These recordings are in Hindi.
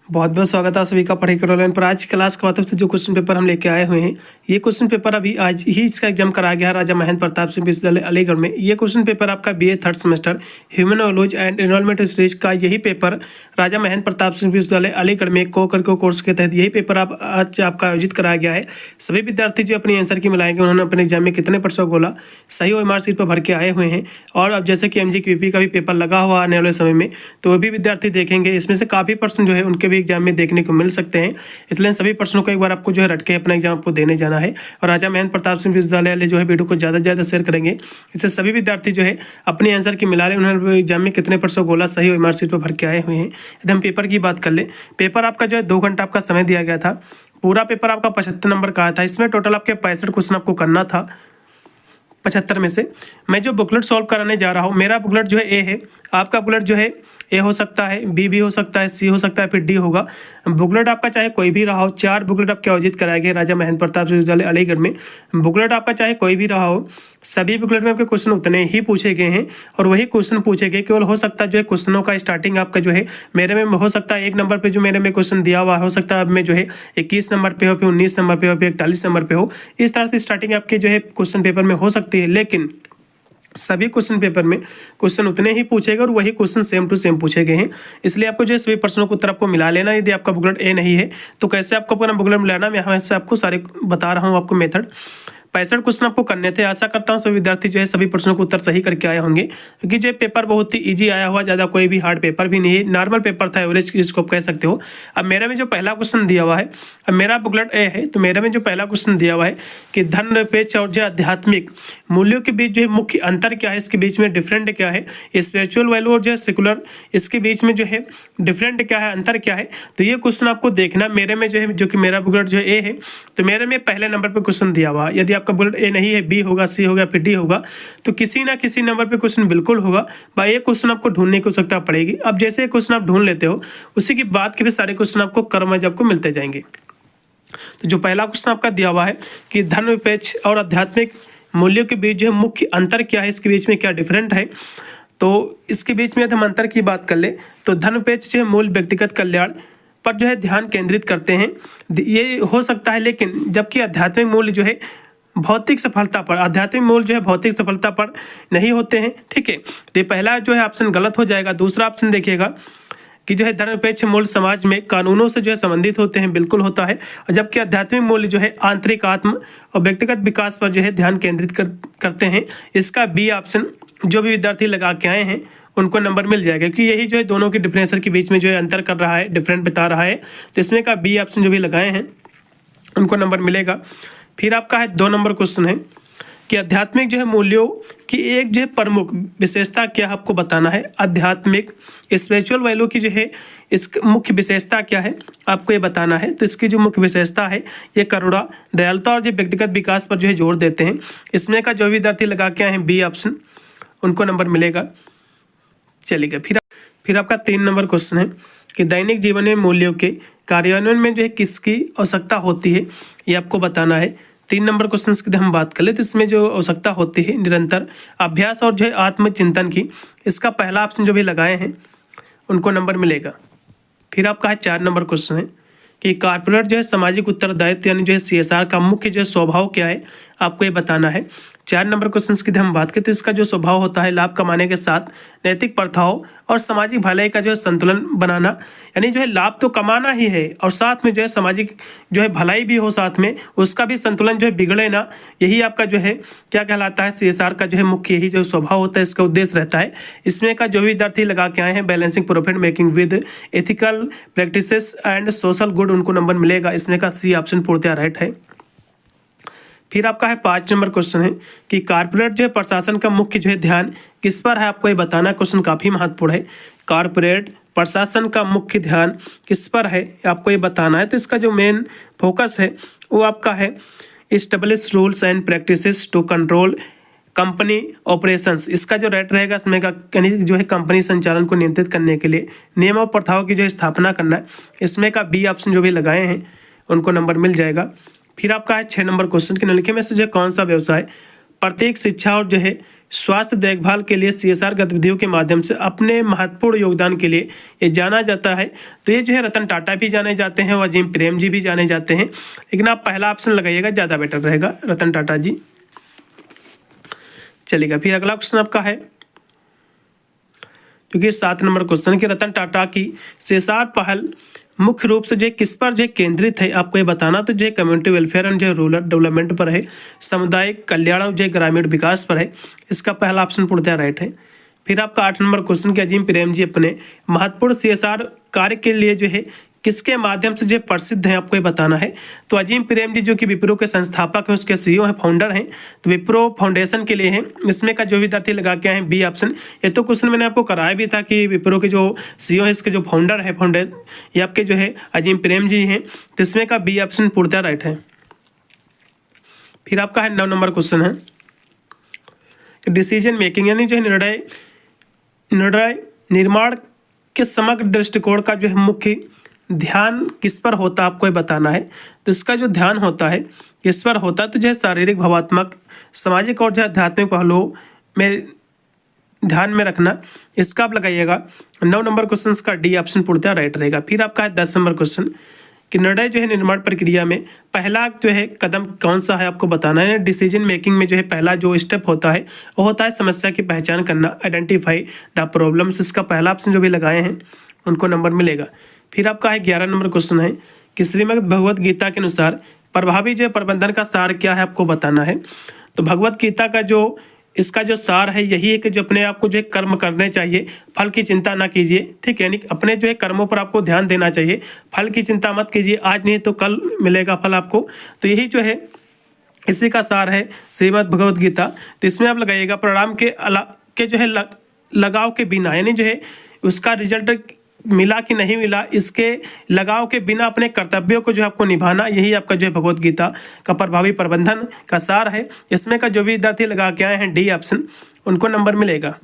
बहुत बहुत स्वागत है आप सभी का पढ़ाई करो ऑनलाइन पर। आज की क्लास के माध्यम से जो क्वेश्चन पेपर हम लेके आए हुए हैं, ये क्वेश्चन पेपर अभी आज ही इसका एग्जाम कराया गया है राजा महेंद्र प्रताप सिंह विश्वविद्यालय अलीगढ़ में। ये क्वेश्चन पेपर आपका BA third semester humanology and environment studies का यही पेपर राजा महेंद्र प्रताप सिंह विश्वविद्यालय अलीगढ़ में को कोर्स के तहत यही पेपर आज आपका आयोजित कराया गया है। सभी विद्यार्थी जो अपनी आंसर की मिलाएंगे, उन्होंने अपने एग्जाम में कितने % बोला सही वो मार्कशीट पर भर के आए हुए हैं। और अब जैसे कि MGQP का भी पेपर लगा हुआ आने वाले समय में, तो वो भी विद्यार्थी देखेंगे। इसमें से काफ़ी % जो है उनके भी एग्जाम में देखने को मिल सकते हैं। इसलिए सभी प्रश्नों को एक बार आपको जो है रट के अपना एग्जाम आपको देने जाना है। और राजा महेंद्र प्रताप सिंह विश्वविद्यालय जो है वीडियो को ज़्यादा से ज़्यादा शेयर करेंगे। इससे सभी विद्यार्थी जो है अपने आंसर की मिला रहे, उन्होंने एग्जाम में कितने % गोला सही और मार्कशीट पर भर के आए हुए हैं। यदि हम पेपर की बात कर ले, पेपर आपका जो है 2 घंटा आपका समय दिया गया था। पूरा पेपर आपका 75 नंबर का आया था। इसमें टोटल आपके 65 क्वेश्चन आपको करना था। 75 में से मैं जो बुकलेट सॉल्व कराने जा रहा हूँ, मेरा बुकलेट जो है ए है, आपका बुकलेट जो है ए हो सकता है, बी भी हो सकता है, सी हो सकता है, फिर डी होगा। बुकलेट आपका चाहे कोई भी रहा हो, 4 बुकलेट आपके आयोजित कराए गए राजा महेंद्र प्रताप सिंह विश्वविद्यालय अलीगढ़ में। बुकलेट आपका चाहे कोई भी रहा हो, सभी बुकलेट में आपके क्वेश्चन उतने ही पूछे गए हैं और वही क्वेश्चन पूछे गए। केवल हो सकता है जो है क्वेश्चनों का स्टार्टिंग आपका जो है मेरे में हो सकता है 1 नंबर पे जो मेरे में क्वेश्चन दिया हुआ हो सकता है अब में जो है 21 नंबर पे हो, फिर 19 नंबर पे हो, फिर 41 नंबर पे हो। इस तरह से स्टार्टिंग आपके जो है क्वेश्चन पेपर में हो सकती है, लेकिन सभी क्वेश्चन पेपर में क्वेश्चन उतने ही पूछेगा और वही क्वेश्चन सेम टू सेम पूछे गए हैं। इसलिए आपको जो है सभी प्रश्नों को उत्तर आपको मिला लेना। यदि आपका बुकलेट ए नहीं है तो कैसे आपको अपना बुकलेट मिलाना, मैं यहाँ से आपको सारे बता रहा हूँ आपको मेथड। 65 क्वेश्चन आपको करने थे। आशा करता हूँ सभी विद्यार्थी जो है सभी प्रश्नों को उत्तर सही करके आए होंगे, क्योंकि जो पेपर बहुत ही इजी आया हुआ, ज़्यादा कोई भी हार्ड पेपर भी नहीं है, नॉर्मल पेपर था, एवरेज जिसको आप कह सकते हो। अब मेरे में जो पहला क्वेश्चन दिया हुआ है, अब मेरा बुकलेट ए है, तो मेरे में जो पहला क्वेश्चन दिया हुआ है कि धर्मनिरपेक्ष और जो आध्यात्मिक मूल्यों के बीच जो है मुख्य अंतर क्या है, इसके बीच में डिफरेंट क्या है, स्पिरिचुअल वैल्यू और जो है सेकुलर, इसके बीच में जो है डिफरेंट क्या है, अंतर क्या है। तो ये क्वेश्चन आपको देखना। मेरे में जो है, जो कि मेरा बुकलेट जो है ए है, तो मेरे में पहले नंबर पर क्वेश्चन दिया हुआ है। यदि आपका बुलेट ए नहीं है, बी होगा, सी होगा, फिर डी होगा, तो किसी ना किसी नंबर पे क्वेश्चन बिल्कुल होगा। भाई ये क्वेश्चन आपको ढूंढने की आवश्यकता पड़ेगी। अब जैसे क्वेश्चन आप ढूंढ लेते हो, उसी की बात के भी सारे क्वेश्चन आपको क्रमवाइज आपको मिलते जाएंगे। तो जो पहला क्वेश्चन आपका दिया हुआ है कि धर्मनिरपेक्ष और आध्यात्मिक मूल्यों के बीच जो है मुख्य अंतर क्या है, इसके बीच में क्या डिफरेंट है। तो इसके बीच में हम अंतर की बात कर ले तो धर्मनिरपेक्ष जो है मूल व्यक्तिगत कल्याण पर जो है ध्यान केंद्रित करते हैं, ये हो सकता है। लेकिन जबकि आध्यात्मिक मूल्य जो है भौतिक सफलता पर, आध्यात्मिक मूल्य जो है भौतिक सफलता पर नहीं होते हैं। ठीक है, तो ये पहला जो है ऑप्शन गलत हो जाएगा। दूसरा ऑप्शन देखिएगा कि जो है धर्मनिरपेक्ष मूल्य समाज में कानूनों से जो है संबंधित होते हैं, बिल्कुल होता है। और जबकि आध्यात्मिक मूल्य जो है आंतरिक आत्म और व्यक्तिगत विकास पर जो है ध्यान केंद्रित करते हैं। इसका बी ऑप्शन जो भी विद्यार्थी लगा के आए हैं उनको नंबर मिल जाएगा, क्योंकि यही जो है दोनों के डिफरेंसर के बीच में जो है अंतर कर रहा है, डिफरेंट बता रहा है। तो इसमें का बी ऑप्शन जो भी लगाए हैं उनको नंबर मिलेगा। फिर आपका है 2 नंबर क्वेश्चन है कि आध्यात्मिक जो है मूल्यों की एक जो है प्रमुख विशेषता क्या आपको बताना है। आध्यात्मिक स्पिरिचुअल वैल्यू की जो है इस मुख्य विशेषता क्या है आपको ये बताना है। तो इसकी जो मुख्य विशेषता है ये करुणा, दयालुता और जो व्यक्तिगत विकास पर जो है जोर देते हैं। इसमें का जो विद्यार्थी लगा के आए हैं बी ऑप्शन, उनको नंबर मिलेगा। चलिए फिर आपका 3 नंबर क्वेश्चन है कि दैनिक जीवन में मूल्यों के कार्यान्वयन में जो है किसकी आवश्यकता होती है, ये आपको बताना है। 3 नंबर क्वेश्चन की हम बात कर ले तो इसमें जो आवश्यकता होती है निरंतर अभ्यास और जो है आत्मचिंतन की, इसका पहला ऑप्शन जो भी लगाए हैं उनको नंबर मिलेगा। फिर आपका है 4 नंबर क्वेश्चन है कि कॉर्पोरेट जो है सामाजिक उत्तरदायित्व यानी जो है CSR का मुख्य जो है स्वभाव क्या है, आपको ये बताना है। 4 नंबर क्वेश्चन की हम बात करें तो इसका जो स्वभाव होता है लाभ कमाने के साथ नैतिक प्रथाओं और सामाजिक भलाई का जो है संतुलन बनाना, यानी जो है लाभ तो कमाना ही है और साथ में जो है सामाजिक जो है भलाई भी हो, साथ में उसका भी संतुलन जो है बिगड़े ना। यही आपका जो है क्या कहलाता है, CSR का जो है मुख्य यही जो स्वभाव होता है, इसका उद्देश्य रहता है। इसमें का जो विद्यार्थी लगा के आए हैं balancing profit making with ethical practices and social good, उनको नंबर मिलेगा। इसमें का सी ऑप्शन पूर्णतः राइट है। फिर आपका है 5 नंबर क्वेश्चन है कि कॉर्पोरेट जो है प्रशासन का मुख्य जो है ध्यान किस पर है, आपको ये बताना। क्वेश्चन काफ़ी महत्वपूर्ण है। कॉर्पोरेट प्रशासन का मुख्य ध्यान किस पर है, आपको ये बताना है। तो इसका जो मेन फोकस है वो आपका है establish rules and practices to control company operations. इसका जो राइट रहेगा इसमें का यानी जो है कंपनी संचालन को नियंत्रित करने के लिए नियम और प्रथाओं की जो है स्थापना करना है। इसमें का बी ऑप्शन जो भी लगाए हैं उनको नंबर मिल जाएगा। फिर आपका है 6 नंबर क्वेश्चन कि निम्नलिखित में से जो कौन सा व्यवसाय प्रत्येक शिक्षा और जो है स्वास्थ्य देखभाल के लिए CSR गतिविधियों के माध्यम से अपने महत्वपूर्ण योगदान के लिए ये जाना जाता है। तो ये जो है रतन टाटा भी जाने जाते हैं और अजीम प्रेम जी भी जाने जाते हैं, लेकिन आप पहला ऑप्शन लगाइएगा, ज़्यादा बेटर रहेगा, रतन टाटा जी। चलिएगा, फिर अगला क्वेश्चन आपका है क्योंकि 7 नंबर क्वेश्चन कि रतन टाटा की CSR पहल मुख्य रूप से जो किस पर जो केंद्रित है आपको ये बताना। तो जो कम्युनिटी वेलफेयर एंड जो रूरल डेवलपमेंट पर है, सामुदायिक कल्याण और जो ग्रामीण विकास पर है। इसका पहला ऑप्शन पूर्णतः राइट है। फिर आपका 8 नंबर क्वेश्चन कि अजीम प्रेम जी अपने महत्वपूर्ण CSR कार्य के लिए जो है किसके माध्यम से जो प्रसिद्ध है आपको ये बताना है। तो अजीम प्रेम जी जो कि विप्रो के संस्थापक हैं, उसके CEO हैं, फाउंडर हैं। तो विप्रो फाउंडेशन के लिए हैं। इसमें का जो विद्यार्थी लगा के आए हैं बी ऑप्शन। ये तो क्वेश्चन मैंने आपको कराया भी था कि विप्रो के जो CEO है, इसके जो फाउंडर है ये आपके जो है अजीम प्रेम जी हैं। तो इसमें का बी ऑप्शन पूर्णतः राइट है। फिर आपका है 9 नंबर क्वेश्चन है डिसीजन मेकिंग यानी जो है निर्णय निर्माण के समग्र दृष्टिकोण का जो है मुख्य ध्यान किस पर होता है आपको ये बताना है। तो इसका जो ध्यान होता है किस पर होता है, तो जो है शारीरिक, भावात्मक, सामाजिक और जो आध्यात्मिक पहलुओं में ध्यान में रखना। इसका आप लगाइएगा 9 नंबर क्वेश्चन का डी ऑप्शन पूर्णतः राइट रहेगा। फिर आपका है 10 नंबर क्वेश्चन कि निर्णय जो है निर्माण प्रक्रिया में पहला जो है कदम कौन सा है आपको बताना है। डिसीजन मेकिंग में जो है पहला जो स्टेप होता है वो होता है समस्या की पहचान करना, आइडेंटिफाई द प्रॉब्लम्स। इसका पहला ऑप्शन जो भी लगाए हैं उनको नंबर मिलेगा। फिर आपका है 11 नंबर क्वेश्चन है कि श्रीमद् भगवत गीता के अनुसार प्रभावी जो प्रबंधन का सार क्या है आपको बताना है। तो भगवत गीता का जो इसका जो सार है यही है कि जो अपने आप को जो है कर्म करने चाहिए, फल की चिंता ना कीजिए, ठीक है। यानी अपने जो है कर्मों पर आपको ध्यान देना चाहिए, फल की चिंता मत कीजिए, आज नहीं तो कल मिलेगा फल आपको। तो यही जो है इसी का सार है श्रीमद् भगवत गीता। तो इसमें आप लगाइएगा परिणाम के जो है लगाव के बिना, यानी जो है उसका रिजल्ट मिला कि नहीं मिला, इसके लगाव के बिना अपने कर्तव्यों को जो आपको निभाना, यही आपका जो है भगवत गीता का प्रभावी प्रबंधन का सार है। इसमें का जो भी विद्यार्थी लगा के आए हैं डी ऑप्शन, उनको नंबर मिलेगा।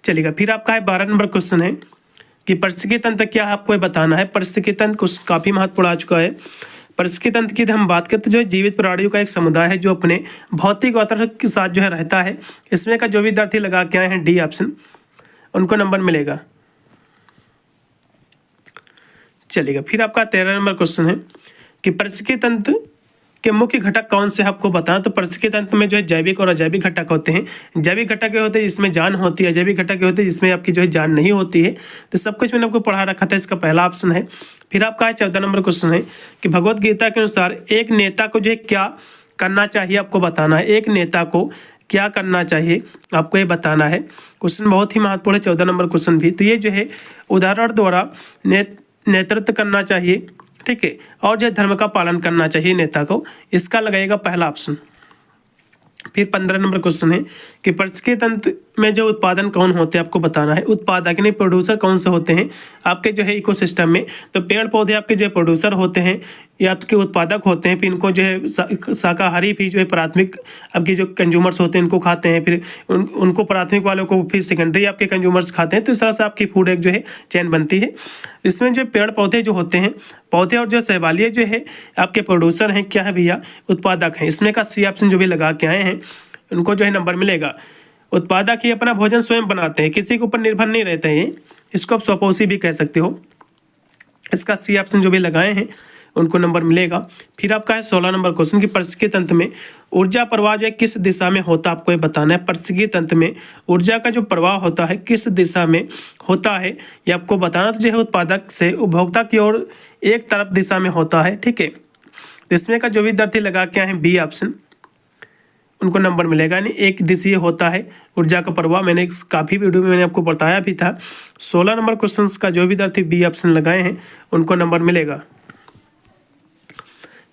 चलिएगा, फिर आपका है 12 नंबर क्वेश्चन है कि पारिस्थितिकी तंत्र क्या है आपको ये बताना है। पारिस्थितिकी तंत्र कुछ काफ़ी महत्वपूर्ण आ चुका है। पारिस्थितिकी तंत्र की हम बात करते जो है जीवित प्राणियों का एक समुदाय है जो अपने भौतिक वातावरण के साथ जो है रहता है। इसमें का जो भी विद्यार्थी लगा के आए हैं डी ऑप्शन, उनको नंबर मिलेगा। चलिएगा, फिर आपका 13 नंबर क्वेश्चन है कि पारिस्थितिकी तंत्र के मुख्य घटक कौन से आपको बताना। तो पारिस्थितिकी तंत्र में जो है जैविक और अजैविक घटक होते हैं। जैविक घटक होते हैं जिसमें जान होती है, अजैविक घटक होते हैं जिसमें आपकी जो है जान नहीं होती है। तो सब कुछ मैंने आपको पढ़ा रखा था, इसका पहला ऑप्शन है। फिर आपका 14 नंबर क्वेश्चन है कि भगवत गीता के अनुसार एक नेता को जो है क्या करना चाहिए आपको बताना है। एक नेता को क्या करना चाहिए आपको ये बताना है। क्वेश्चन बहुत ही महत्वपूर्ण है, 14 नंबर क्वेश्चन भी। तो ये जो है उदाहरण द्वारा नेतृत्व करना चाहिए, ठीक है, और जो धर्म का पालन करना चाहिए नेता को। इसका लगेगा पहला ऑप्शन। फिर 15 नंबर क्वेश्चन है कि पारिस्थितिकी तंत्र में जो उत्पादन कौन होते हैं आपको बताना है। उत्पादक यानी प्रोड्यूसर कौन से होते हैं आपके जो है इकोसिस्टम में। तो पेड़ पौधे आपके जो प्रोड्यूसर होते हैं या आपके उत्पादक होते हैं। फिर इनको जो है शाकाहारी भी जो है प्राथमिक आपके जो कंज्यूमर्स होते हैं इनको खाते हैं। फिर उनको प्राथमिक वालों को फिर सेकेंडरी आपके कंज्यूमर्स खाते हैं। तो इस तरह से आपकी फूड एक जो है चेन बनती है। इसमें जो पेड़ पौधे जो होते हैं, पौधे और जो शैवालीय जो है आपके प्रोड्यूसर हैं, क्या है भैया, उत्पादक हैं। इसमें का सी ऑप्शन जो भी लगा के आए हैं उनको जो है नंबर मिलेगा। उत्पादक ही अपना भोजन स्वयं बनाते हैं, किसी के ऊपर निर्भर नहीं रहते हैं। इसको आप स्वपोषी भी कह सकते हो। इसका सी ऑप्शन जो भी लगाए हैं उनको नंबर मिलेगा। फिर आपका है 16 नंबर क्वेश्चन कि पारिस्थितिकी तंत्र में ऊर्जा प्रवाह जो है किस दिशा में होता है आपको ये बताना है। पारिस्थितिकी तंत्र में ऊर्जा का जो प्रवाह होता है किस दिशा में होता है ये आपको बताना। तो जो है उत्पादक से उपभोक्ता की ओर एक तरफ दिशा में होता है, ठीक है। तो इसमें का जो भी विद्यार्थी लगा के आए बी ऑप्शन, उनको नंबर मिलेगा। यानी एक दिशीय होता है ऊर्जा का प्रवाह। मैंने काफ़ी वीडियो में मैंने आपको बताया भी था। 16 नंबर क्वेश्चन का जो विद्यार्थी बी ऑप्शन लगाए हैं उनको नंबर मिलेगा।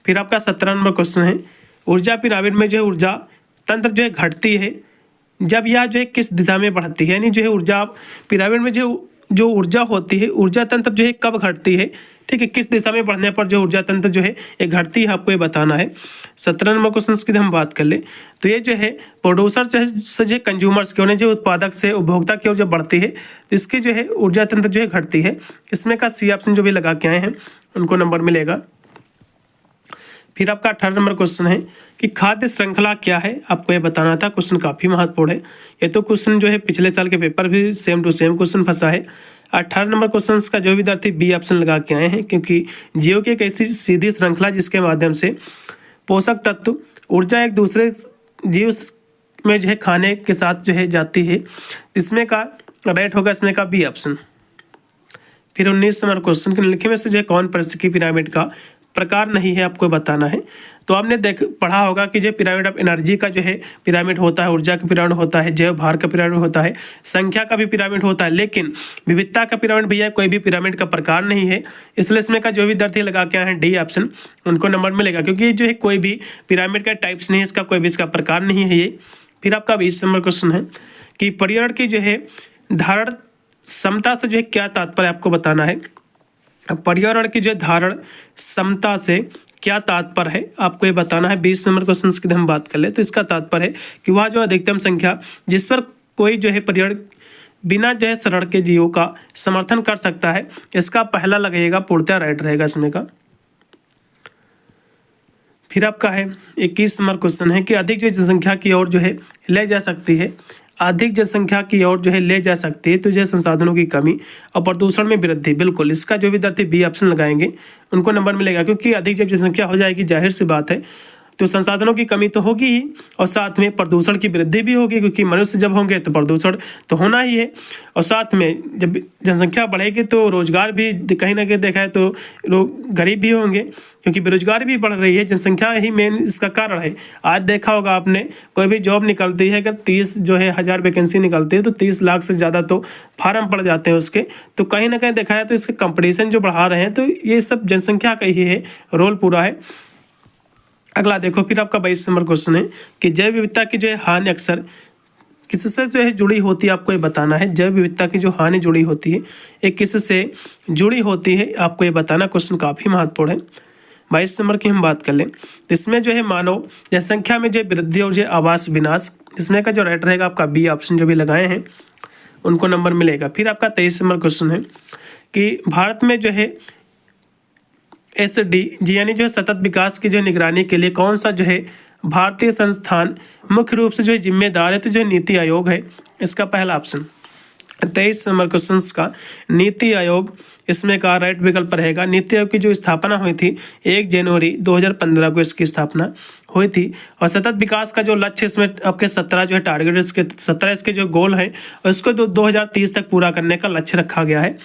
फिर आपका 17 नंबर क्वेश्चन है ऊर्जा पिरामिड में जो है ऊर्जा तंत्र जो है घटती है जब यह जो है किस दिशा में बढ़ती है। यानी जो है ऊर्जा पिरामिड में जो ऊर्जा होती है, ऊर्जा तंत्र जो है कब घटती है, ठीक है, किस दिशा में बढ़ने पर जो ऊर्जा तंत्र जो है ये घटती है आपको ये बताना है। 17 नंबर क्वेश्चन की हम बात कर ले तो ये जो है प्रोड्यूसर से जो कंज्यूमर्स की ओर, जो उत्पादक से उपभोक्ता की ओर जो बढ़ती है तो इसकी जो है ऊर्जा तंत्र जो है घटती है। इसमें का सी ऑप्शन जो भी लगा के आए हैं उनको नंबर मिलेगा। फिर आपका 18 नंबर क्वेश्चन है कि खाद्य श्रृंखला क्या है, आपको ये बताना था। क्वेश्चन काफ़ी महत्वपूर्ण है। ये तो क्वेश्चन जो है पिछले साल के पेपर भी सेम टू सेम क्वेश्चन फंसा है। 18 नंबर क्वेश्चन का जो विद्यार्थी बी ऑप्शन लगा के आए हैं, क्योंकि जीव की एक ऐसी सीधी श्रृंखला जिसके माध्यम से पोषक तत्व ऊर्जा एक दूसरे जीव में जो है खाने के साथ जो है जाती है। इसमें का राइट होगा इसमें का बी ऑप्शन। फिर 19 नंबर क्वेश्चन के निम्नलिखित में से जो है कौन परिस्थिति पिरामिड का प्रकार नहीं है, आपको बताना है। तो आपने पढ़ा होगा कि जो पिरामिड ऑफ एनर्जी का जो है पिरामिड होता है, ऊर्जा का पिरामिड होता है, जैव भार का पिरामिड होता है, संख्या का भी पिरामिड होता है, लेकिन विविधता का पिरामिड भैया कोई भी पिरामिड का प्रकार नहीं है। इसलिए इसमें का जो विद्यार्थी लगा के आए हैं डी ऑप्शन, उनको नंबर मिलेगा, क्योंकि जो है कोई भी पिरामिड का टाइप्स नहीं है, इसका कोई भी इसका प्रकार नहीं है ये। फिर आपका 20 नंबर क्वेश्चन है कि पर्यावरण की जो है धारण क्षमता से जो है क्या तात्पर्य, आपको बताना है। पर्यावरण की जो धारण क्षमता से क्या तात्पर्य है, आपको ये बताना है। 20 नंबर क्वेश्चन की हम बात कर ले तो इसका तात्पर्य है कि वह जो अधिकतम संख्या जिस पर कोई जो है पर्यावरण बिना जो है शरण के जीवों का समर्थन कर सकता है, इसका पहला लगेगा पूर्णतः राइट रहेगा इसमें का। फिर आपका है 21 नंबर क्वेश्चन है कि अधिक जो जनसंख्या की ओर जो है ले जा सकती है, अधिक जनसंख्या की ओर जो है ले जा सकती है तो जो है संसाधनों की कमी और प्रदूषण में वृद्धि। बिल्कुल इसका जो विद्यार्थी बी ऑप्शन लगाएंगे उनको नंबर मिलेगा, क्योंकि अधिक जब जनसंख्या हो जाएगी जाहिर सी बात है तो संसाधनों की कमी तो होगी ही और साथ में प्रदूषण की वृद्धि भी होगी, क्योंकि मनुष्य जब होंगे तो प्रदूषण तो होना ही है। और साथ में जब जनसंख्या बढ़ेगी तो रोजगार भी कहीं ना कहीं देखा है तो गरीब भी होंगे, क्योंकि बेरोजगारी भी बढ़ रही है। जनसंख्या ही मेन इसका कारण है। आज देखा होगा आपने कोई भी जॉब निकलती है, अगर 30 जो है 1000 वैकेंसी निकलती है तो 30 लाख से ज़्यादा तो फार्म पड़ जाते हैं उसके। तो कहीं ना कहीं देखा है तो इसके कंपटीशन जो बढ़ा रहे हैं तो ये सब जनसंख्या का ही है, रोल पूरा है। अगला देखो फिर आपका 22 नंबर क्वेश्चन है कि जैव विविधता की जो है हानि अक्सर किससे जो है जुड़ी होती है, आपको ये बताना है। जैव विविधता की जो हानि जुड़ी होती है ये किससे जुड़ी होती है, आपको ये बताना। क्वेश्चन काफ़ी महत्वपूर्ण है। 22 नंबर की हम बात कर लें तो इसमें जो है मानव जनसंख्या में जो वृद्धि और जो आवास विनाश, इसमें का जो राइट रहेगा आपका बी ऑप्शन, जो भी लगाए हैं उनको नंबर मिलेगा। फिर आपका 23 नंबर क्वेश्चन है कि भारत में जो है SDG यानी जो है सतत विकास की जो निगरानी के लिए कौन सा जो है भारतीय संस्थान मुख्य रूप से जो है जिम्मेदार है, तो जो है नीति आयोग है इसका पहला ऑप्शन। 23 नंबर क्वेश्चन का नीति आयोग इसमें का राइट विकल्प रहेगा। नीति आयोग की जो स्थापना हुई थी 1 जनवरी 2015 को इसकी स्थापना हुई थी। और सतत विकास का जो लक्ष्य इसमें आपके 17 जो है टारगेट, इसके 17 इसके जो गोल है और इसको 2030 तक पूरा करने का लक्ष्य रखा गया है।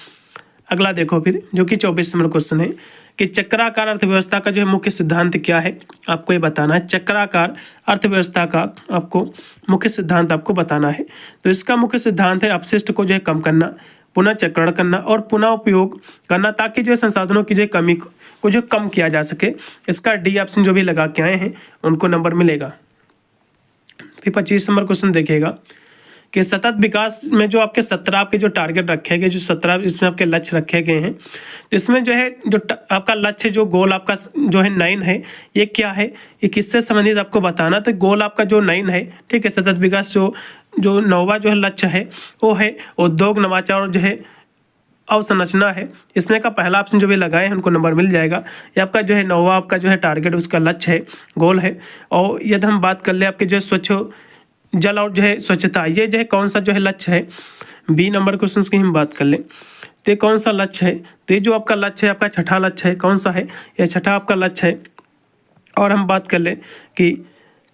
अगला देखो फिर जो कि 24 नंबर क्वेश्चन है कि चक्राकार अर्थव्यवस्था का जो है मुख्य सिद्धांत क्या है, आपको ये बताना है। चक्राकार अर्थव्यवस्था का आपको मुख्य सिद्धांत आपको बताना है। तो इसका मुख्य सिद्धांत है अपशिष्ट को जो है कम करना, पुनः चक्रण करना और पुनः उपयोग करना, ताकि जो है संसाधनों की जो है कमी को जो कम किया जा सके। इसका डी ऑप्शन जो भी लगा के आए हैं उनको नंबर मिलेगा। फिर 25 नंबर क्वेश्चन देखिएगा कि सतत विकास में जो आपके 17 आपके जो टारगेट रखे गए, जो 17 इसमें आपके लक्ष्य रखे गए हैं, तो इसमें जो है जो आपका लक्ष्य जो गोल आपका जो है 9 है, ये क्या है, ये किससे संबंधित आपको बताना। तो गोल आपका जो 9 है, ठीक है, सतत विकास जो 9वां जो है लक्ष्य है वो है उद्योग नवाचार और जो है अवसंरचना है। इसमें का पहला ऑप्शन जो भी लगाए हैं उनको नंबर मिल जाएगा। ये आपका जो है 9वां आपका जो है टारगेट उसका लक्ष्य है, गोल है। और यदि हम बात कर ले आपके जो है स्वच्छ जल और जो है स्वच्छता, ये जो है कौन सा जो है लक्ष्य है। बी नंबर क्वेश्चन की हम बात कर ले तो ये कौन सा लक्ष्य है, तो ये जो आपका लक्ष्य है आपका छठा लक्ष्य है, कौन सा है, यह छठा आपका लक्ष्य है। और हम बात कर ले कि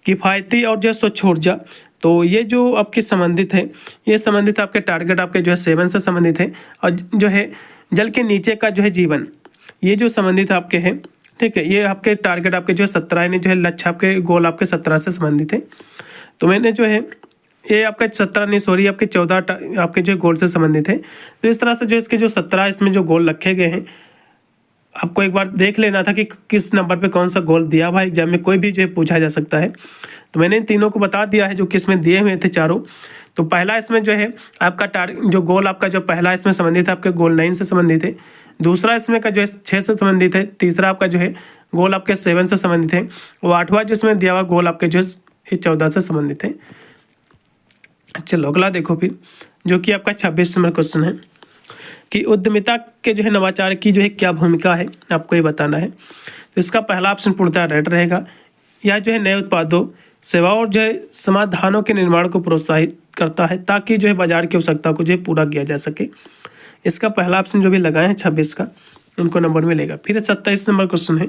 किफ़ायती और जो है स्वच्छ ऊर्जा, तो ये जो आपके संबंधित है, ये संबंधित आपके टारगेट आपके जो है 7 से संबंधित है। और जो है जल के नीचे का जो है जीवन, ये जो संबंधित आपके हैं, ठीक है, ये आपके टारगेट आपके जो है 17 यानी जो है लक्ष्य आपके गोल आपके 17 से संबंधित है। तो मैंने जो है ये आपका 17 नहीं सॉरी आपके 14 आपके जो गोल से संबंधित है। तो इस तरह से जो इसके जो 17 इसमें जो गोल रखे गए हैं, आपको एक बार देख लेना था कि किस नंबर पे कौन सा गोल दिया हुआ है। एग्जाम में कोई भी जो है पूछा जा सकता है। तो मैंने इन तीनों को बता दिया है जो कि इसमें दिए हुए थे चारों। तो पहला इसमें जो है आपका जो गोल आपका जो पहला इसमें संबंधित है आपके गोल 9 से संबंधित है। दूसरा इसमें का जो है 6 से संबंधित है। तीसरा आपका जो है गोल आपके 7 से संबंधित है। और 8वां जो इसमें दिया हुआ गोल आपके जो है 14 से संबंधित है। चलो अगला देखो फिर जो कि आपका 26 नंबर क्वेश्चन है कि उद्यमिता के जो है नवाचार की जो है क्या भूमिका है, आपको ये बताना है। तो इसका पहला ऑप्शन पूर्णतः राइट रहेगा। यह जो है नए उत्पादों, सेवाओं और जो है समाधानों के निर्माण को प्रोत्साहित करता है ताकि जो है बाजार की आवश्यकता को जो है पूरा किया जा सके। इसका पहला ऑप्शन जो भी लगाए हैं 26 का, उनको नंबर मिलेगा। फिर 27 नंबर क्वेश्चन है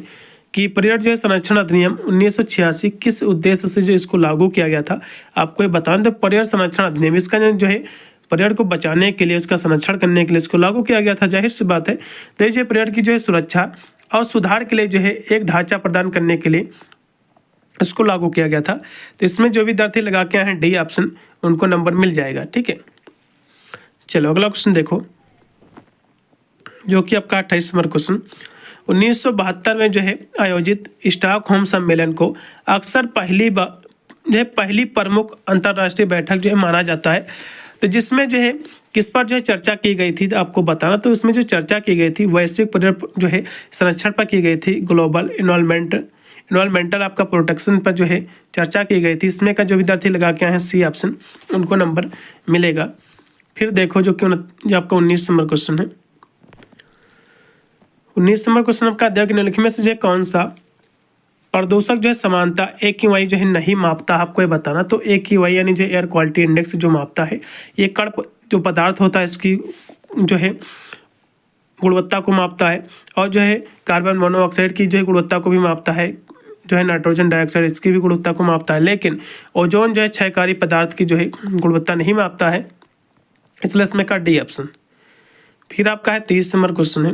कि पर्यावरण जो है संरक्षण अधिनियम 1986 किस उद्देश्य से जो इसको लागू किया गया था, आपको ये बताना। तो पर्यावरण संरक्षण अधिनियम, इसका जो है पर्यावरण को बचाने के लिए, उसका संरक्षण करने के लिए इसको लागू किया गया था। जाहिर सी बात है, तो ये पर्यावरण की जो है सुरक्षा और सुधार के लिए जो है एक ढांचा प्रदान करने के लिए इसको लागू किया गया था। तो इसमें जो विद्यार्थी लगा के आए हैं डी ऑप्शन, उनको नंबर मिल जाएगा। ठीक है, चलो अगला क्वेश्चन देखो, जो कि आपका 28 नंबर क्वेश्चन। 1972 में जो है आयोजित स्टॉकहोम सम्मेलन को अक्सर पहली प्रमुख अंतर्राष्ट्रीय बैठक जो है माना जाता है। तो जिसमें जो है किस पर जो है चर्चा की गई थी, तो आपको बताना। तो इसमें जो चर्चा की गई थी वैश्विक पर्यावरण जो है संरक्षण पर की गई थी, ग्लोबल इन्वायरमेंटल आपका प्रोटेक्शन पर जो है चर्चा की गई थी। इसमें का जो विद्यार्थी लगा के आए हैं सी ऑप्शन, उनको नंबर मिलेगा। फिर देखो जो आपका 19 नंबर क्वेश्चन है। 19 नंबर क्वेश्चन आपका अध्ययन के निम्नलिखित में से जो है कौन सा प्रदूषक जो है समानता AQI जो है नहीं मापता, आपको ये बताना। तो AQI यानी जो एयर क्वालिटी इंडेक्स जो मापता है, ये कण जो पदार्थ होता है इसकी जो है गुणवत्ता को मापता है, और जो है कार्बन मोनोऑक्साइड की जो है गुणवत्ता को भी मापता है, जो है नाइट्रोजन डाइऑक्साइड इसकी भी गुणवत्ता को मापता है। लेकिन ओजोन जो है क्षयकारी पदार्थ की जो है गुणवत्ता नहीं मापता है, इसलिए इसमें का डी ऑप्शन। फिर आपका है 30 नंबर क्वेश्चन है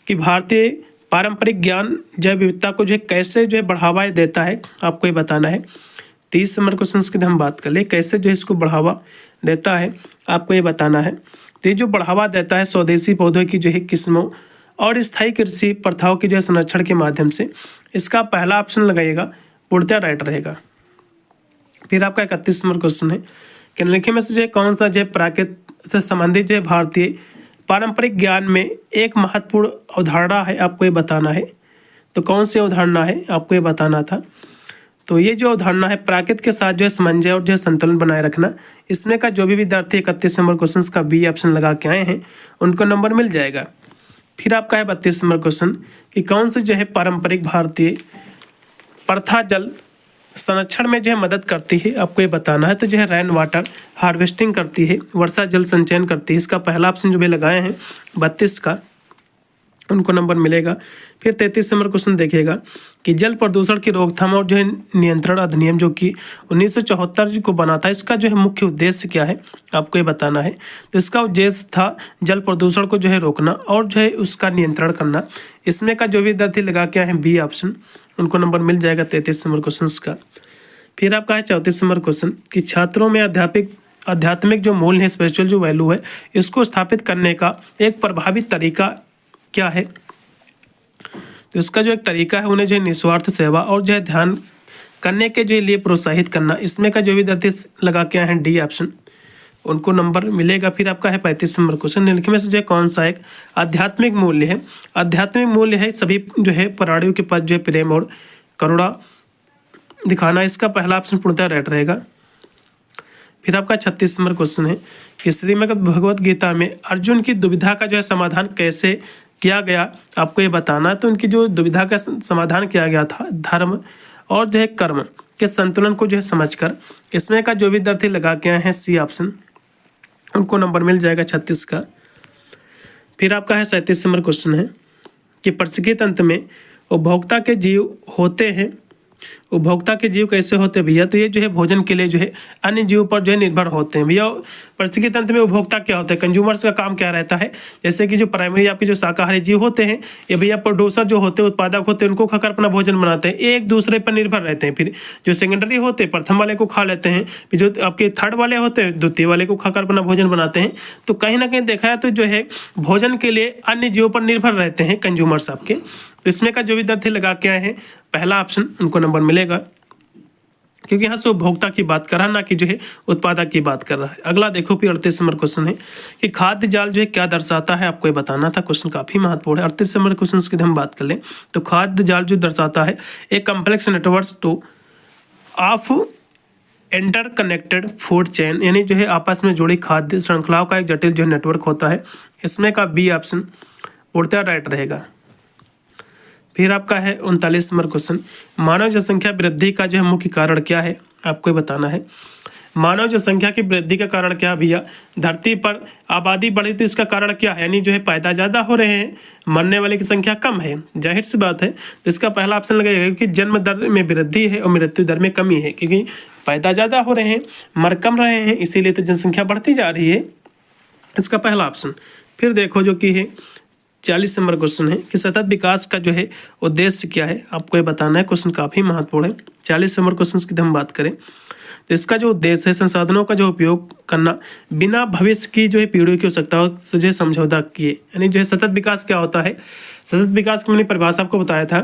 कि भारतीय पारंपरिक ज्ञान जैव विविधता को जो है कैसे जो है बढ़ावा देता है, आपको ये बताना है। 30 नंबर क्वेश्चन की हम बात कर ले, कैसे जो है इसको बढ़ावा देता है, आपको ये बताना है। तो ये जो बढ़ावा देता है स्वदेशी पौधों की जो है किस्मों और स्थायी कृषि प्रथाओं के जो है संरक्षण के माध्यम से। इसका पहला ऑप्शन लगाइएगा, पूर्णतः राइट रहेगा। फिर आपका 31 नंबर क्वेश्चन है कि निम्नलिखित में से जो है कौन सा जो है प्राकृतिक से संबंधित जो है भारतीय पारंपरिक ज्ञान में एक महत्वपूर्ण अवधारणा है, आपको ये बताना है। तो कौन सी अवधारणा है, आपको ये बताना था। तो ये जो अवधारणा है प्राकृतिक के साथ जो है सामंजस्य और जो है संतुलन बनाए रखना। इसमें का जो भी विद्यार्थी 31 नंबर क्वेश्चन का बी ऑप्शन लगा के आए हैं, उनको नंबर मिल जाएगा। फिर आपका है 32 नंबर क्वेश्चन कि कौन से जो है पारंपरिक भारतीय प्रथा जल संरक्षण में जो है मदद करती है, आपको ये बताना है। तो जो है रेन वाटर हार्वेस्टिंग करती है, वर्षा जल संचयन करती है। इसका पहला ऑप्शन जो भी लगाए हैं 32 का, उनको नंबर मिलेगा। फिर 33 नंबर क्वेश्चन देखिएगा कि जल प्रदूषण की रोकथाम और जो है नियंत्रण अधिनियम जो कि 1974 को बना था, इसका जो है मुख्य उद्देश्य क्या है, आपको ये बताना है। तो इसका उद्देश्य था जल प्रदूषण को जो है रोकना और जो है उसका नियंत्रण करना। इसमें का जो विद्यार्थी लगा के आए हैं बी ऑप्शन, उनको नंबर मिल जाएगा 33 नंबर क्वेश्चन का। फिर आपका है 34 नंबर क्वेश्चन कि छात्रों में आध्यात्मिक जो मूल्य है, स्पिरिचुअल जो वैल्यू है, इसको स्थापित करने का एक प्रभावी तरीका क्या है। तो इसका जो एक तरीका है, उन्हें जो है निस्वार्थ सेवा और जो है ध्यान करने के जो लिए प्रोत्साहित करना। इसमें का जो विद्यार्थी लगा के आए हैं डी ऑप्शन, उनको नंबर मिलेगा। फिर आपका है 35 नंबर क्वेश्चन, निम्नलिखित में से जो कौन सा एक आध्यात्मिक मूल्य है। आध्यात्मिक मूल्य है सभी जो है प्राणियों के पास जो है प्रेम और करुणा दिखाना। इसका पहला ऑप्शन पूर्णतः राइट रहेगा। फिर आपका 36 नंबर क्वेश्चन है कि श्रीमद् भगवत गीता में अर्जुन की दुविधा का जो है समाधान कैसे किया गया, आपको ये बताना। तो उनकी जो दुविधा का समाधान किया गया था धर्म और जो है कर्म के संतुलन को जो है समझकर। इसमें का जो विद्यार्थी लगा के आए हैं सी ऑप्शन, उनको नंबर मिल जाएगा 36 का। फिर आपका है 37 नंबर क्वेश्चन है कि प्रशिक्षित अंत में उपभोक्ता के जीव होते हैं। उपभोक्ता के जीव कैसे होते हैं भैया, तो ये जो है भोजन के लिए जो है अन्य जीव पर जो है निर्भर होते हैं भैया। पारिस्थितिकी तंत्र में उपभोक्ता क्या होता है, कंज्यूमर्स का काम क्या रहता है। जैसे कि जो प्राइमरी आपके जो शाकाहारी जीव होते हैं, ये भैया प्रोड्यूसर जो होते हैं, उत्पादक होते हैं, उनको खाकर अपना भोजन बनाते हैं, एक दूसरे पर निर्भर रहते हैं। फिर जो सेकेंडरी होते हैं प्रथम वाले को खा लेते हैं, फिर जो आपके थर्ड वाले होते हैं द्वितीय वाले को खाकर अपना भोजन बनाते हैं। तो कहीं ना कहीं देखा है तो जो है भोजन के लिए अन्य जीवों पर निर्भर रहते हैं कंज्यूमर्स आपके। तो इसमें का जो विद्यार्थी लगा के आए हैं पहला ऑप्शन, उनको नंबर मिलेगा, क्योंकि यहाँ से उपभोक्ता की बात कर रहा है ना कि जो है उत्पादक की बात कर रहा है। अगला देखो फिर 38 नंबर क्वेश्चन है कि खाद्य जाल जो है क्या दर्शाता है, आपको ये बताना था। क्वेश्चन काफी महत्वपूर्ण है। 38 नंबर क्वेश्चन की हम बात कर लें तो खाद्य जाल जो दर्शाता है एक complex network of interconnected food chain, यानी जो है आपस में जुड़ी खाद्य श्रृंखलाओं का एक जटिल जो नेटवर्क होता है। इसमें का बी ऑप्शन उड़ता राइट रहेगा। फिर आपका है 39 नंबर क्वेश्चन, मानव जनसंख्या वृद्धि का जो है मुख्य कारण क्या है, आपको ये बताना है। मानव जनसंख्या की वृद्धि का कारण क्या भैया, धरती पर आबादी बढ़ी तो इसका कारण क्या है, यानी जो है पैदा ज़्यादा हो रहे हैं, मरने वाले की संख्या कम है, जाहिर सी बात है। तो इसका पहला ऑप्शन लगेगा कि जन्म दर में वृद्धि है और मृत्यु दर में कमी है, क्योंकि पैदा ज़्यादा हो रहे हैं, मर कम रहे हैं, इसीलिए तो जनसंख्या बढ़ती जा रही है, इसका पहला ऑप्शन। फिर देखो जो कि है 40 नंबर क्वेश्चन है कि सतत विकास का जो है उद्देश्य क्या है, आपको ये बताना है। क्वेश्चन काफ़ी महत्वपूर्ण है। 40 नंबर क्वेश्चन की हम बात करें तो इसका जो उद्देश्य है संसाधनों का जो उपयोग करना बिना भविष्य की जो है पीढ़ियों की आवश्यकताओं से जो है समझौता किए, यानी जो है सतत विकास क्या होता है। सतत विकास की मैंने परिभाषा आपको बताया था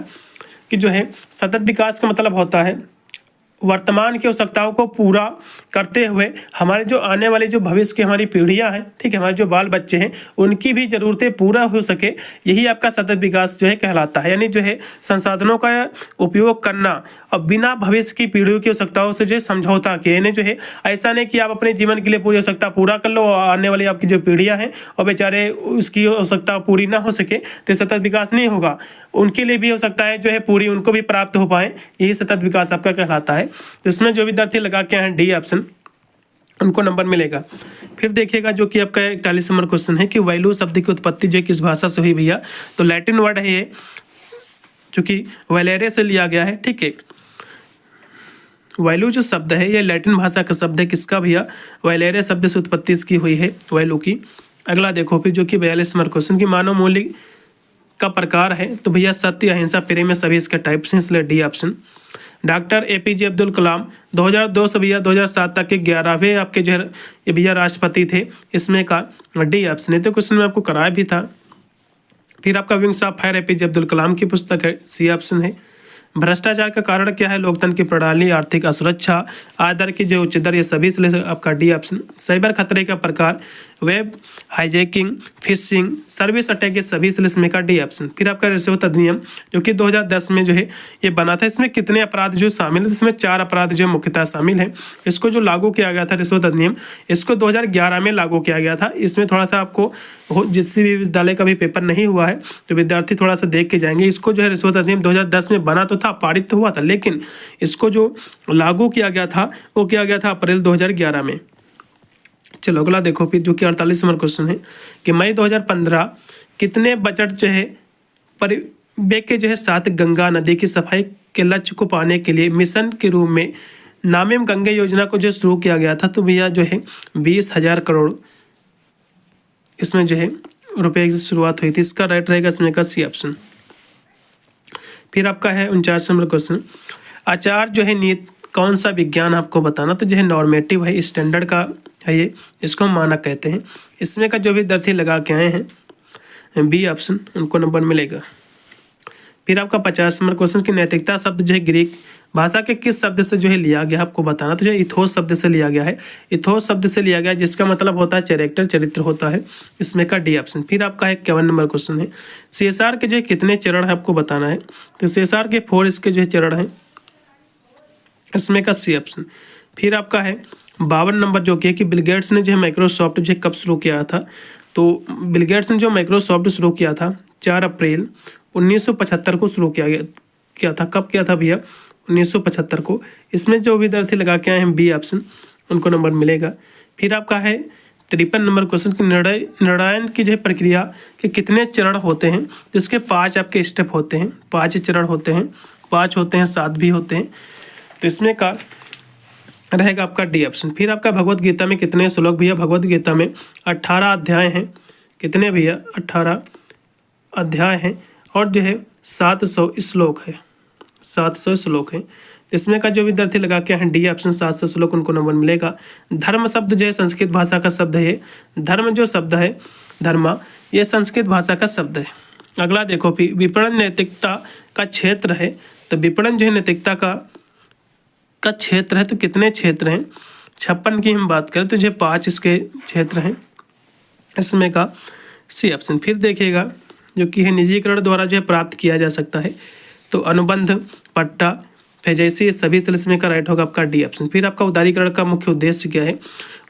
कि जो है सतत विकास का मतलब होता है वर्तमान की आवश्यकताओं को पूरा करते हुए हमारे जो आने वाली जो भविष्य की हमारी पीढ़ियां हैं, ठीक है, हमारे जो बाल बच्चे हैं, उनकी भी ज़रूरतें पूरा हो सके, यही आपका सतत विकास जो है कहलाता है। यानी जो है संसाधनों का उपयोग करना और बिना भविष्य की पीढ़ियों की आवश्यकताओं से जो है समझौता किए, यानी जो है ऐसा नहीं कि आप अपने जीवन के लिए पूरी आवश्यकता पूरा कर लो और आने वाली आपकी जो पीढ़ियाँ हैं और बेचारे उसकी आवश्यकता पूरी ना हो सके तो सतत विकास नहीं होगा। उनके लिए भी आवश्यकताएं जो है पूरी उनको भी प्राप्त हो पाए, यही सतत विकास आपका कहलाता है। तो इसमें जो विद्यार्थी लगा के हैं डी ऑप्शन, उनको नंबर मिलेगा। फिर देखिएगा जो कि आपका 41 नंबर क्वेश्चन है कि वैल्यू शब्द की उत्पत्ति जो किस भाषा से हुई भैया, तो लैटिन वर्ड है ये, जो कि वैलेरे से लिया गया है, ठीक है। वैल्यू जो शब्द है ये लैटिन भाषा का शब्द है, किसका भैया, वैलेरे शब्द से उत्पत्ति इसकी हुई है वैल्यू की। अगला देखो फिर जो कि 42 नंबर क्वेश्चन की मानव मूल्य का प्रकार है, तो भैया सत्य, अहिंसा, प्रेम में सभी इसके टाइप्स हैं, इसलिए D option. Doctor APJ Abdul Kalam 2002 से भैया 2007 तक के 11वें आपके जो है ये भैया राष्ट्रपति थे, इसमें का डी ऑप्शन है। तो क्वेश्चन में आपको कराया भी था। फिर आपका wings of fire APJ Abdul Kalam की पुस्तक है, सी ऑप्शन है। भ्रष्टाचार का कारण क्या है, लोकतंत्र की प्रणाली, आर्थिक असुरक्षा, आदर की जो उच्च दर, ये सभी इसलिए आपका डी ऑप्शन। साइबर खतरे का प्रकार, web hijacking, fishing, service attack, ये सभी इसमें का डी ऑप्शन। फिर आपका रिश्वत अधिनियम जो कि 2010 में जो है ये बना था, इसमें कितने अपराध जो शामिल है, इसमें 4 अपराध जो मुख्यतः शामिल हैं। इसको जो लागू किया गया था रिश्वत अधिनियम, इसको 2011 में लागू किया गया था। इसमें थोड़ा सा आपको जिस भी विद्यालय का भी पेपर नहीं हुआ है तो विद्यार्थी थोड़ा सा देख के जाएंगे। इसको जो है रिश्वत अधिनियम 2010 में बना तो था, पारित तो हुआ था, लेकिन इसको जो लागू किया गया था वो किया गया था अप्रैल 2011 में। चलो अगला देखो फिर जो कि 48 नंबर क्वेश्चन है कि मई 2015 कितने बजट जो है परिवेश के जो है 7 गंगा नदी की सफाई के लक्ष्य को पाने के लिए मिशन के रूप में नामिम गंगे योजना को जो शुरू किया गया था, तो भैया जो है 20,000 करोड़ इसमें जो है रुपए की शुरुआत हुई थी। इसका राइट रहेगा इसमें का सी ऑप्शन। फिर आपका है 49 नंबर क्वेश्चन, आचार जो है नीति कौन सा विज्ञान आपको बताना, तो जो है नॉर्मेटिव है, स्टैंडर्ड का है ये, इसको हम मानक कहते हैं। इसमें का जो विद्यार्थी लगा के आए हैं बी ऑप्शन, उनको नंबर मिलेगा। फिर आपका 50 नंबर क्वेश्चन की नैतिकता शब्द जो है ग्रीक भाषा के किस शब्द से जो है लिया गया आपको बताना, तो जो इथोस शब्द से लिया गया है। इथोस शब्द से लिया गया जिसका मतलब होता है कैरेक्टर, चरित्र होता है, इसमें का डी ऑप्शन। फिर आपका 51 नंबर क्वेश्चन है CSR के जो है कितने चरण है आपको बताना है, तो CSR के 4 इसके जो है चरण हैं, इसमें का सी ऑप्शन। फिर आपका है 52 नंबर जो कि बिल गेट्स ने जो है माइक्रोसॉफ्ट जो है कब शुरू किया था, तो बिल गेट्स ने जो माइक्रोसॉफ्ट शुरू किया था 4 अप्रैल 1975 को शुरू किया था। कब किया था भैया, 1975 को। इसमें जो विद्यार्थी लगा के आए हैं बी ऑप्शन, उनको नंबर मिलेगा। फिर आपका है 53 नंबर क्वेश्चन की निर्णय की जो है प्रक्रिया के कितने चरण होते हैं, जिसके 5 आपके स्टेप होते हैं, 5 चरण होते हैं, 5 होते हैं, 7 भी होते हैं, तो इसमें का रहेगा आपका डी ऑप्शन। फिर आपका भगवत गीता में कितने श्लोक भैया, भगवत गीता में 18 अध्याय हैं, कितने भैया 18 अध्याय हैं, और जो है 700 श्लोक है, 700 श्लोक है। इसमें का जो विद्यार्थी लगा के हैं डी ऑप्शन 700 श्लोक, उनको नंबर मिलेगा। धर्म शब्द जो है संस्कृत भाषा का शब्द है, धर्म जो शब्द है धर्मा, ये संस्कृत भाषा का शब्द है। अगला देखो फिर विपणन नैतिकता का क्षेत्र है, तो विपणन जो है नैतिकता का क्षेत्र है, तो कितने क्षेत्र हैं, 56 की हम बात करें तो जो 5 इसके क्षेत्र हैं, इसमें का सी ऑप्शन। फिर देखिएगा जो कि है निजीकरण द्वारा जो है प्राप्त किया जा सकता है, तो अनुबंध, पट्टा, फिर जैसे ये सभी सेल इसमें का राइट होगा आपका डी ऑप्शन। फिर आपका उदारीकरण का मुख्य उद्देश्य क्या है?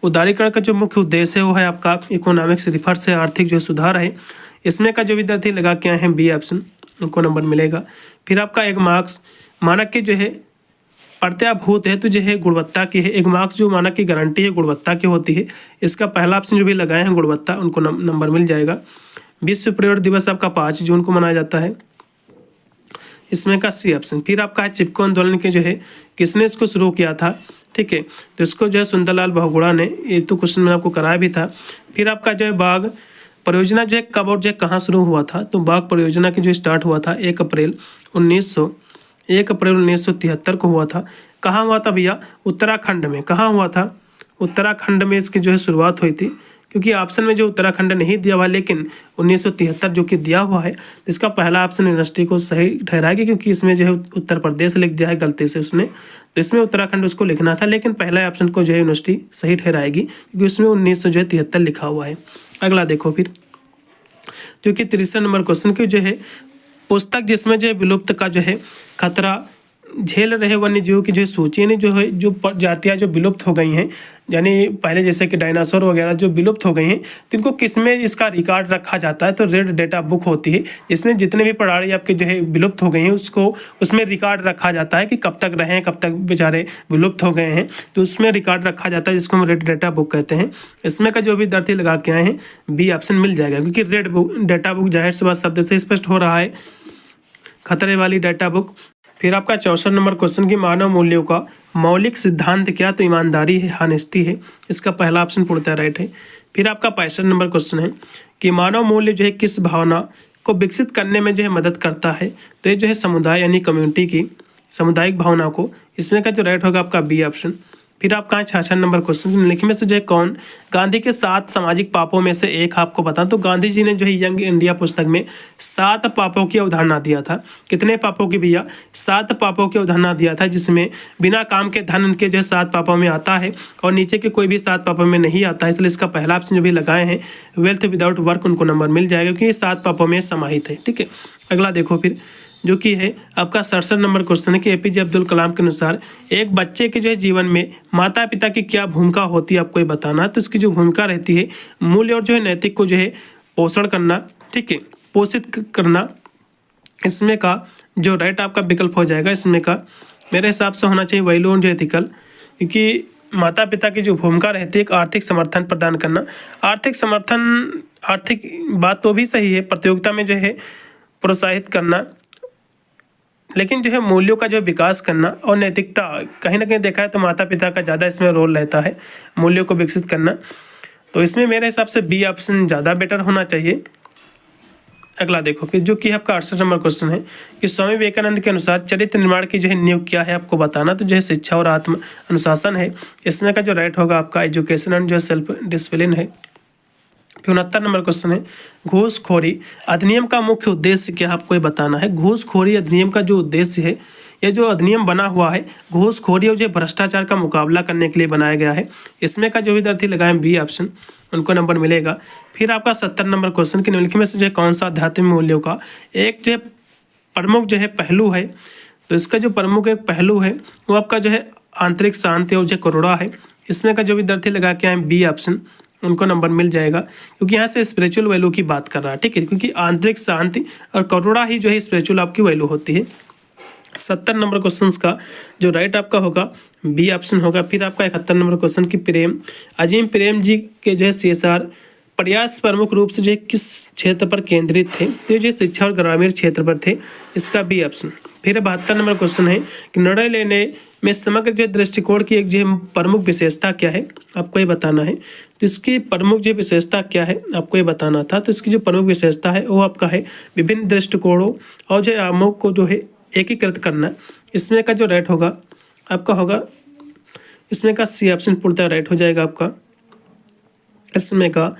उदारीकरण का जो मुख्य उद्देश्य है वो है आपका इकोनॉमिक्स रिफर से आर्थिक जो सुधार है। इसमें का जो विद्यार्थी लगा के आए हैं बी ऑप्शन, उनको नंबर मिलेगा। फिर आपका एक मार्क्स मानक के जो है प्रत्याभूत है तो जो है गुणवत्ता की है। एक मार्क्स जो मानक की गारंटी है गुणवत्ता की होती है। इसका पहला ऑप्शन जो भी लगाए हैं गुणवत्ता, उनको नंबर मिल जाएगा। विश्व पर्यावरण दिवस आपका 5 जून को मनाया जाता है, इसमें का सी ऑप्शन। फिर आपका है चिपको आंदोलन के जो है किसने इसको शुरू किया था? ठीक है, तो इसको जो है सुंदरलाल बहुगुणा ने, ये तो क्वेश्चन में आपको कराया भी था। फिर आपका जो है बाघ परियोजना जो है कब और जो है कहाँ शुरू हुआ था? तो बाघ परियोजना की जो स्टार्ट हुआ था 1 अप्रैल 1973 को हुआ था। कहाँ हुआ था भैया? उत्तराखंड में। कहाँ हुआ था? उत्तराखंड में इसकी जो है शुरुआत हुई थी। क्योंकि ऑप्शन में जो उत्तराखंड नहीं दिया हुआ लेकिन 1973 जो कि दिया हुआ है, इसका पहला ऑप्शन यूनिवर्सिटी को सही ठहराएगी, क्योंकि इसमें जो है उत्तर प्रदेश लिख दिया है गलती से उसने, तो इसमें उत्तराखंड उसको लिखना था, लेकिन पहला ऑप्शन को जो है यूनिवर्सिटी सही ठहराएगी क्योंकि उसमें 1973 लिखा हुआ है। अगला देखो फिर, जो कि 63 नंबर क्वेश्चन की जो है पुस्तक जिसमें जो है विलुप्त का जो है खतरा झेल रहे वन्य जीवों की जो सूची यानी जो है जो जातियाँ जो विलुप्त हो गई हैं, यानी पहले जैसे कि डायनासोर वगैरह जो विलुप्त हो गई हैं, तो इनको किस में इसका रिकॉर्ड रखा जाता है? तो रेड डेटा बुक होती है, जिसमें जितने भी प्राणी आपके जो है विलुप्त हो गए हैं उसको उसमें रिकॉर्ड रखा जाता है कि कब तक रहे हैं, कब तक बेचारे विलुप्त हो गए हैं, तो उसमें रिकॉर्ड रखा जाता है जिसको हम रेड डेटा बुक कहते हैं। इसमें का जो भी विद्यार्थी लगा के आए हैं बी ऑप्शन मिल जाएगा, क्योंकि रेड बुक डेटा बुक जाहिर सी बात शब्द से स्पष्ट हो रहा है, खतरे वाली डेटा बुक। फिर आपका 64 नंबर क्वेश्चन की मानव मूल्यों का मौलिक सिद्धांत क्या? तो ईमानदारी है, हानेस्टी है, इसका पहला ऑप्शन पूर्णतः राइट है। फिर आपका 65 नंबर क्वेश्चन है कि मानव मूल्य जो है किस भावना को विकसित करने में जो है मदद करता है? तो ये जो है समुदाय यानी कम्युनिटी की सामुदायिक भावना को, इसमें का जो राइट होगा आपका बी ऑप्शन। फिर आपका 66 नंबर क्वेश्चन निम्नलिखित में से जो है कौन गांधी के 7 सामाजिक पापों में से एक आपको बता? तो गांधी जी ने जो है यंग इंडिया पुस्तक में 7 पापों की अवधारणा दिया था। कितने पापों की भैया? 7 पापों की अवधारणा दिया था, जिसमें बिना काम के धन उनके जो है 7 पापों में आता है और नीचे के कोई भी 7 पापों में नहीं आता है। इसलिए इसका पहला ऑप्शन जो भी लगाए हैं वेल्थ विदाउट वर्क, उनको नंबर मिल जाएगा क्योंकि ये 7 पापों में समाहित है। ठीक है, अगला देखो फिर, जो कि है आपका 67 नंबर क्वेश्चन है कि एपीजे अब्दुल कलाम के अनुसार एक बच्चे के जो है जीवन में माता पिता की क्या भूमिका होती है, आपको ये बताना है। तो इसकी जो भूमिका रहती है मूल्य और जो है नैतिक को जो है पोषण करना, ठीक है, पोषित करना। इसमें का जो राइट आपका विकल्प हो जाएगा, इसमें का मेरे हिसाब से होना चाहिए वैल्यू जो एथिकल, क्योंकि माता पिता की जो भूमिका रहती है एक आर्थिक समर्थन प्रदान करना। आर्थिक समर्थन, आर्थिक बात तो भी सही है, प्रतियोगिता में जो है प्रोत्साहित करना, लेकिन जो है मूल्यों का जो विकास करना और नैतिकता कहीं ना कहीं देखा है तो माता पिता का ज़्यादा इसमें रोल रहता है मूल्यों को विकसित करना। तो इसमें मेरे हिसाब से बी ऑप्शन ज़्यादा बेटर होना चाहिए। अगला देखो फिर, जो कि आपका 68 नंबर क्वेश्चन है कि स्वामी विवेकानंद के अनुसार चरित्र निर्माण की जो है नींव क्या है, आपको बताना। तो जो है शिक्षा और आत्म अनुशासन है। इसमें का जो राइट होगा आपका एजुकेशन एंड जो है सेल्फ डिसिप्लिन है। 69 नंबर क्वेश्चन है घूसखोरी अधिनियम का मुख्य उद्देश्य क्या, आपको ये बताना है। घूसखोरी अधिनियम का जो उद्देश्य है, ये जो अधिनियम बना हुआ है घूसखोरी और जो भ्रष्टाचार का मुकाबला करने के लिए बनाया गया है। इसमें का जो विद्यार्थी लगाए बी ऑप्शन, उनको नंबर मिलेगा। फिर आपका 70 नंबर क्वेश्चन की निम्नलिखित में से जो है कौन सा आध्यात्मिक मूल्यों का एक जो है प्रमुख जो है पहलू है? तो इसका जो प्रमुख एक पहलू है वो आपका जो है आंतरिक शांति और जो करुणा है। इसमें का जो विद्यार्थी लगा के आए बी ऑप्शन, उनको नंबर मिल जाएगा, क्योंकि यहाँ से स्पिरिचुअल वैल्यू की बात कर रहा है। ठीक है, क्योंकि आंतरिक शांति और करुणा ही जो है स्पिरिचुअल आपकी वैल्यू होती है। 70 नंबर क्वेश्चन का जो राइट आपका होगा बी ऑप्शन होगा। फिर आपका 71 नंबर क्वेश्चन की प्रेम अजीम प्रेम जी के जो है CSR प्रयास प्रमुख रूप से जो है किस क्षेत्र पर केंद्रित थे? तो जो शिक्षा और ग्रामीण क्षेत्र पर थे, इसका बी ऑप्शन। फिर 72 नंबर क्वेश्चन है कि निर्णय लेने में समग्र जो दृष्टिकोण की एक जो प्रमुख विशेषता क्या है, आपको ये बताना है। तो इसकी प्रमुख जो विशेषता क्या है आपको ये बताना था। तो इसकी जो प्रमुख विशेषता है वो आपका है विभिन्न दृष्टिकोणों और जो आयामों को जो है एकीकृत करना। इसमें का जो राइट होगा आपका होगा, इसमें का सी ऑप्शन पूर्णतः राइट हो जाएगा आपका। इसमें का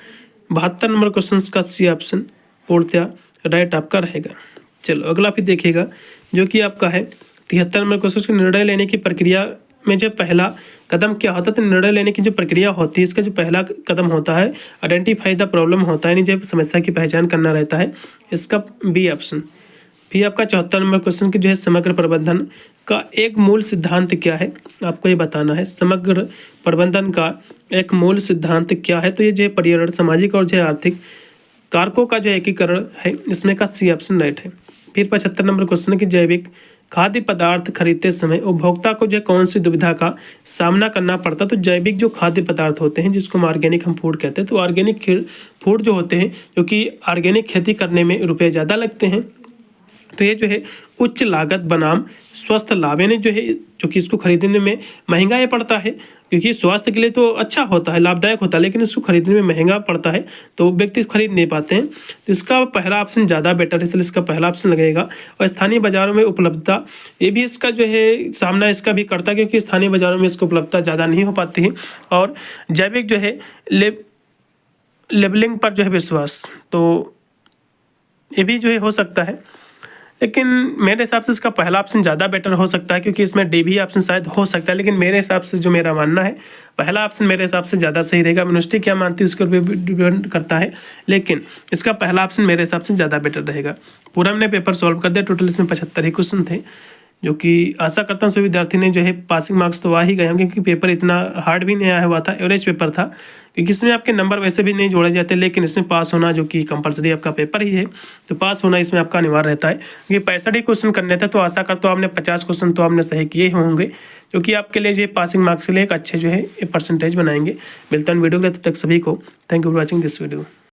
72 नंबर क्वेश्चन का सी ऑप्शन पूर्णतः राइट आपका रहेगा। चलो अगला फिर देखिएगा, जो कि आपका है 73 नंबर क्वेश्चन की निर्णय लेने की प्रक्रिया में जो पहला कदम क्या होता है? तो निर्णय लेने की जो प्रक्रिया होती है इसका जो पहला कदम होता है आइडेंटिफाई द प्रॉब्लम होता है, यानी जो समस्या की पहचान करना रहता है। इसका बी ऑप्शन। फिर आपका 74 नंबर क्वेश्चन की जो है समग्र प्रबंधन का एक मूल सिद्धांत क्या है, आपको ये बताना है। समग्र प्रबंधन का एक मूल सिद्धांत क्या है, तो ये जो है पर्यावरण, सामाजिक और जो है आर्थिक कारकों का जो एकीकरण है, इसमें का सी ऑप्शन राइट है। फिर 75 नंबर क्वेश्चन की जैविक खाद्य पदार्थ खरीदते समय उपभोक्ता को जो कौन सी दुविधा का सामना करना पड़ता है। तो जैविक जो खाद्य पदार्थ होते हैं जिसको हम ऑर्गेनिक हम फूड कहते हैं, तो ऑर्गेनिक फूड जो होते हैं, क्योंकि ऑर्गेनिक खेती करने में रुपए ज़्यादा लगते हैं, तो ये जो है उच्च लागत बनाम स्वस्थ लाभ, यानी जो है जो कि इसको खरीदने में महंगा ये पड़ता है, क्योंकि स्वास्थ्य के लिए तो अच्छा होता है, लाभदायक होता है, लेकिन इसको खरीदने में महंगा पड़ता है तो व्यक्ति खरीद नहीं पाते हैं। तो इसका पहला ऑप्शन ज़्यादा बेटर है, इसलिए इसका पहला ऑप्शन लगेगा। और स्थानीय बाज़ारों में उपलब्धता, ये भी इसका जो है सामना इसका भी करता है, क्योंकि स्थानीय बाज़ारों में इसको उपलब्धता ज़्यादा नहीं हो पाती है। और जैविक जो है लेबलिंग पर जो है विश्वास, तो ये भी जो है हो सकता है, लेकिन मेरे हिसाब से इसका पहला ऑप्शन ज़्यादा बेटर हो सकता है, क्योंकि इसमें डी भी ऑप्शन शायद हो सकता है, लेकिन मेरे हिसाब से जो मेरा मानना है पहला ऑप्शन मेरे हिसाब से ज़्यादा सही रहेगा। यूनिवर्सिटी क्या मानती है उसके ऊपर भी डिपेंड करता है, लेकिन इसका पहला ऑप्शन मेरे हिसाब से ज़्यादा बेटर रहेगा। पूरा हमने पेपर सॉल्व कर दिया, टोटल इसमें 75 ही क्वेश्चन थे, जो कि आशा करता हूँ सभी विद्यार्थी ने जो है पासिंग मार्क्स तो आ ही गए होंगे, क्योंकि पेपर इतना हार्ड भी नहीं आया हुआ था, एवरेज पेपर था, क्योंकि इसमें आपके नंबर वैसे भी नहीं जोड़े जाते, लेकिन इसमें पास होना जो कि कंपलसरी आपका पेपर ही है, तो पास होना इसमें आपका अनिवार्य रहता है। क्योंकि 65 ही क्वेश्चन करने थे, तो आशा करता हूँ आपने 50 क्वेश्चन तो आपने सही किए होंगे, जो कि आपके लिए जो पासिंग मार्क्स के लिए एक अच्छे जो है परसेंटेज बनाएंगे। मिलता है वीडियो के लिए, तब तक सभी को thank you for watching this video.